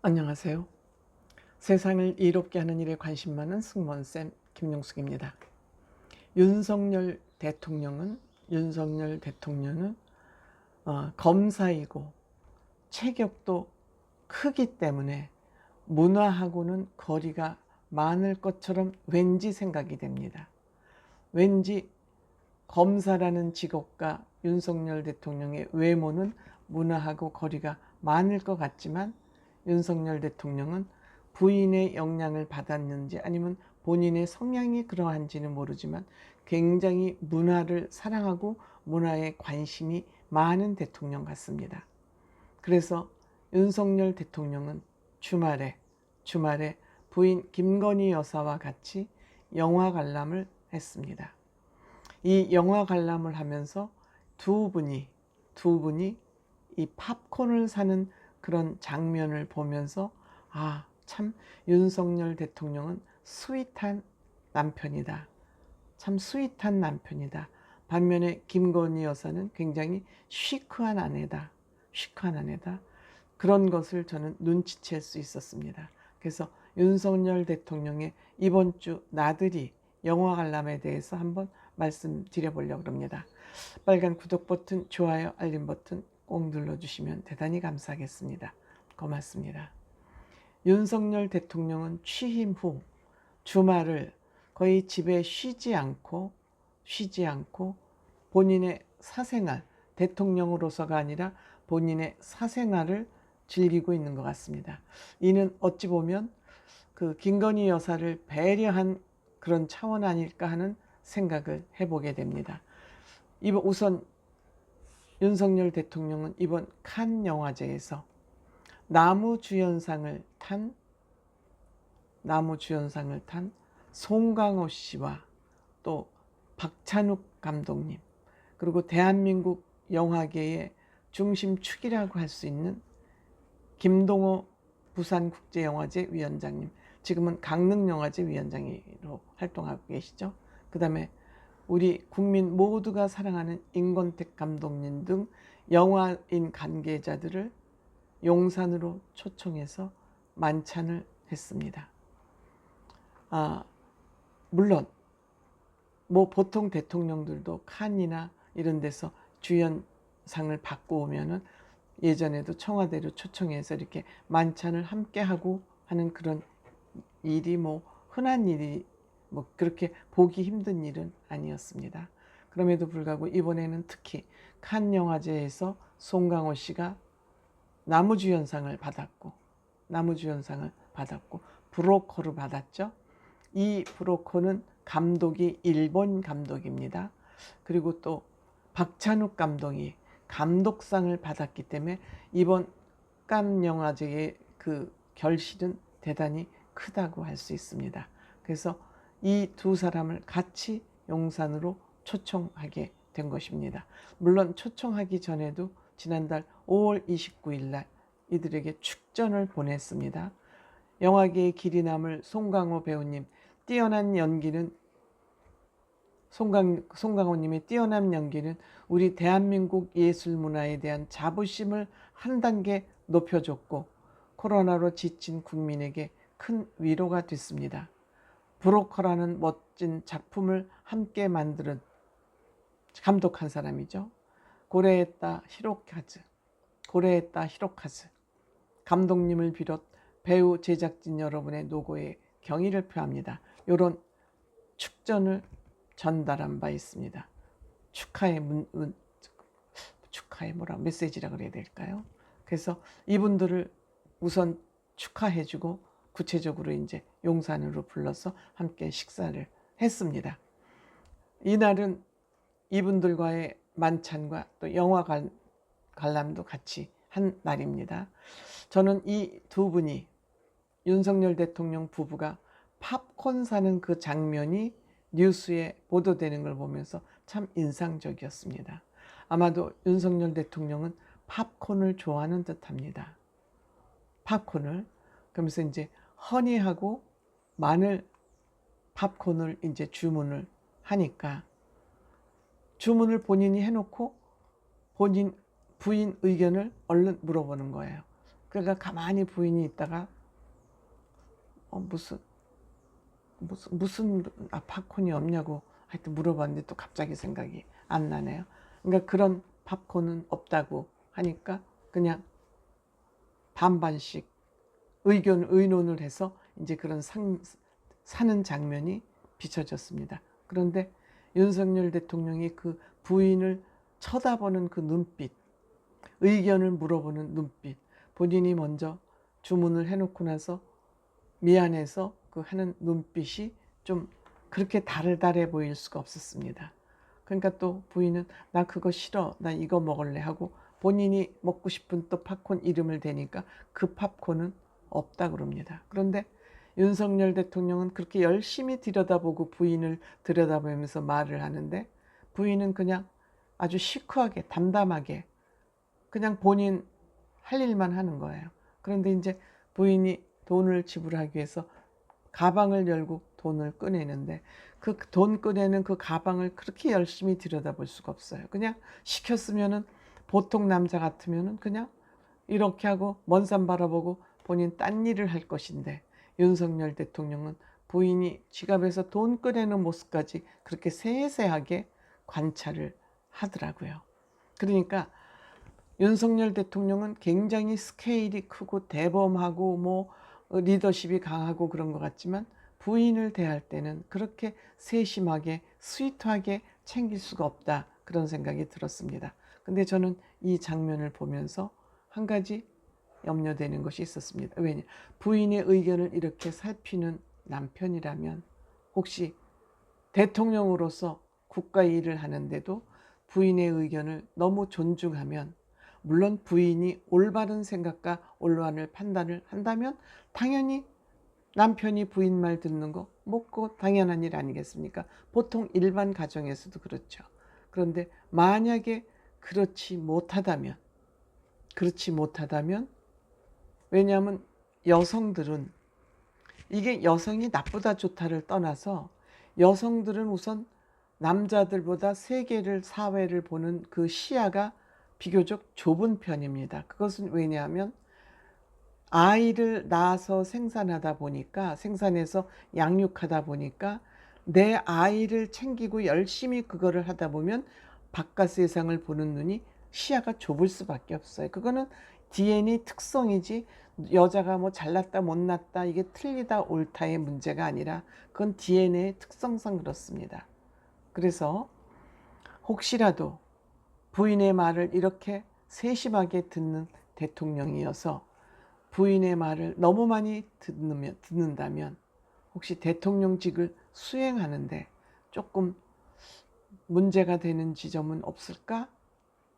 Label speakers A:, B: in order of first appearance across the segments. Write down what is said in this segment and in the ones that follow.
A: 안녕하세요. 세상을 이롭게 하는 일에 관심 많은 승무원쌤 김용숙입니다. 윤석열 대통령은 검사이고 체격도 크기 때문에 문화하고는 거리가 많을 것처럼 왠지 생각이 됩니다. 왠지 검사라는 직업과 윤석열 대통령의 외모는 문화하고 거리가 많을 것 같지만 윤석열 대통령은 부인의 영향을 받았는지 아니면 본인의 성향이 그러한지는 모르지만 굉장히 문화를 사랑하고 문화에 관심이 많은 대통령 같습니다. 그래서 윤석열 대통령은 주말에 부인 김건희 여사와 같이 영화 관람을 했습니다. 이 영화 관람을 하면서 두 분이 이 팝콘을 사는 그런 장면을 보면서 참 윤석열 대통령은 스윗한 남편이다. 참 스윗한 남편이다. 반면에 김건희 여사는 굉장히 시크한 아내다. 그런 것을 저는 눈치챌 수 있었습니다. 그래서 윤석열 대통령의 이번 주 나들이 영화 관람에 대해서 한번 말씀드려보려고 합니다. 빨간 구독 버튼, 좋아요, 알림 버튼 꼭 눌러주시면 대단히 감사하겠습니다. 고맙습니다. 윤석열 대통령은 취임 후 주말을 거의 집에 쉬지 않고 본인의 사생활, 대통령으로서가 아니라 본인의 사생활을 즐기고 있는 것 같습니다. 이는 어찌 보면 그 김건희 여사를 배려한 그런 차원 아닐까 하는 생각을 해보게 됩니다. 우선 윤석열 대통령은 이번 칸 영화제에서 나무주연상을 탄 송강호 씨와 또 박찬욱 감독님, 그리고 대한민국 영화계의 중심축이라고 할 수 있는 김동호 부산국제영화제 위원장님, 지금은 강릉영화제 위원장으로 활동하고 계시죠. 그 다음에 우리 국민 모두가 사랑하는 임권택 감독님 등 영화인 관계자들을 용산으로 초청해서 만찬을 했습니다. 물론 보통 대통령들도 칸이나 이런 데서 주연상을 받고 오면은 예전에도 청와대로 초청해서 이렇게 만찬을 함께 하고 하는 그런 일이 흔한 일이 그렇게 보기 힘든 일은 아니었습니다. 그럼에도 불구하고 이번에는 특히 칸 영화제에서 송강호 씨가 나무주연상을 받았고 브로커를 받았죠. 이 브로커는 감독이 일본 감독입니다. 그리고 또 박찬욱 감독이 감독상을 받았기 때문에 이번 칸 영화제의 그 결실은 대단히 크다고 할 수 있습니다. 그래서 이 두 사람을 같이 용산으로 초청하게 된 것입니다. 물론 초청하기 전에도 지난달 5월 29일 날 이들에게 축전을 보냈습니다. 영화계의 길이 남을 송강호 배우님, 송강호님의 뛰어난 연기는 우리 대한민국 예술 문화에 대한 자부심을 한 단계 높여줬고 코로나로 지친 국민에게 큰 위로가 됐습니다. 브로커라는 멋진 작품을 함께 감독한 사람이죠. 고레에따 히로카즈 감독님을 비롯 배우 제작진 여러분의 노고에 경의를 표합니다. 이런 축전을 전달한 바 있습니다. 축하의 메시지라 그래야 될까요? 그래서 이분들을 우선 축하해주고 구체적으로 이제 용산으로 불러서 함께 식사를 했습니다. 이날은 이분들과의 만찬과 또 영화 관람도 같이 한 날입니다. 저는 이 두 분이 윤석열 대통령 부부가 팝콘 사는 그 장면이 뉴스에 보도되는 걸 보면서 참 인상적이었습니다. 아마도 윤석열 대통령은 팝콘을 좋아하는 듯합니다. 팝콘을. 그러면서 이제 허니하고 마늘 팝콘을 이제 주문을 하니까 주문을 본인이 해놓고 부인 의견을 얼른 물어보는 거예요. 그러니까 가만히 부인이 있다가 무슨 팝콘이 없냐고 하여튼 물어봤는데 또 갑자기 생각이 안 나네요. 그러니까 그런 팝콘은 없다고 하니까 그냥 반반씩 의논을 해서 이제 그런 사는 장면이 비춰졌습니다. 그런데 윤석열 대통령이 그 부인을 쳐다보는 그 눈빛, 의견을 물어보는 눈빛, 본인이 먼저 주문을 해놓고 나서 미안해서 그 하는 눈빛이 좀 그렇게 달달해 보일 수가 없었습니다. 그러니까 또 부인은 나 그거 싫어, 나 이거 먹을래 하고 본인이 먹고 싶은 또 팝콘 이름을 대니까 그 팝콘은 없다 그럽니다. 그런데 윤석열 대통령은 그렇게 열심히 들여다보고 부인을 들여다보면서 말을 하는데 부인은 그냥 아주 시크하게 담담하게 그냥 본인 할 일만 하는 거예요. 그런데 이제 부인이 돈을 지불하기 위해서 가방을 열고 돈을 꺼내는데 그 돈 꺼내는 그 가방을 그렇게 열심히 들여다볼 수가 없어요. 그냥 시켰으면은 보통 남자 같으면은 그냥 이렇게 하고 먼 산 바라보고 본인 딴 일을 할 것인데 윤석열 대통령은 부인이 지갑에서 돈 꺼내는 모습까지 그렇게 세세하게 관찰을 하더라고요. 그러니까 윤석열 대통령은 굉장히 스케일이 크고 대범하고 뭐 리더십이 강하고 그런 것 같지만 부인을 대할 때는 그렇게 세심하게 스위트하게 챙길 수가 없다, 그런 생각이 들었습니다. 근데 저는 이 장면을 보면서 한 가지 염려되는 것이 있었습니다. 왜냐, 부인의 의견을 이렇게 살피는 남편이라면 혹시 대통령으로서 국가 일을 하는데도 부인의 의견을 너무 존중하면, 물론 부인이 올바른 생각과 올바른 판단을 한다면 당연히 남편이 부인 말 듣는 거 뭐 당연한 일 아니겠습니까? 보통 일반 가정에서도 그렇죠. 그런데 만약에 그렇지 못하다면 왜냐하면 여성들은, 이게 여성이 나쁘다 좋다를 떠나서 여성들은 우선 남자들보다 세계를, 사회를 보는 그 시야가 비교적 좁은 편입니다. 그것은 왜냐하면 아이를 낳아서 생산하다 보니까, 생산해서 양육하다 보니까 내 아이를 챙기고 열심히 그거를 하다 보면 바깥 세상을 보는 눈이, 시야가 좁을 수밖에 없어요. 그거는 DNA 특성이지 여자가 뭐 잘났다 못났다 이게 틀리다 옳다의 문제가 아니라 그건 DNA 특성상 그렇습니다. 그래서 혹시라도 부인의 말을 이렇게 세심하게 듣는 대통령이어서 부인의 말을 너무 많이 듣는다면 혹시 대통령직을 수행하는데 조금 문제가 되는 지점은 없을까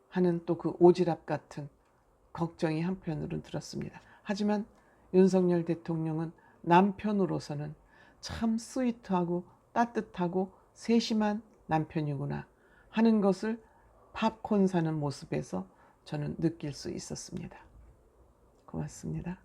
A: 하는 또 그 오지랖 같은 걱정이 한편으로는 들었습니다. 하지만 윤석열 대통령은 남편으로서는 참 스위트하고 따뜻하고 세심한 남편이구나 하는 것을 팝콘 사는 모습에서 저는 느낄 수 있었습니다. 고맙습니다.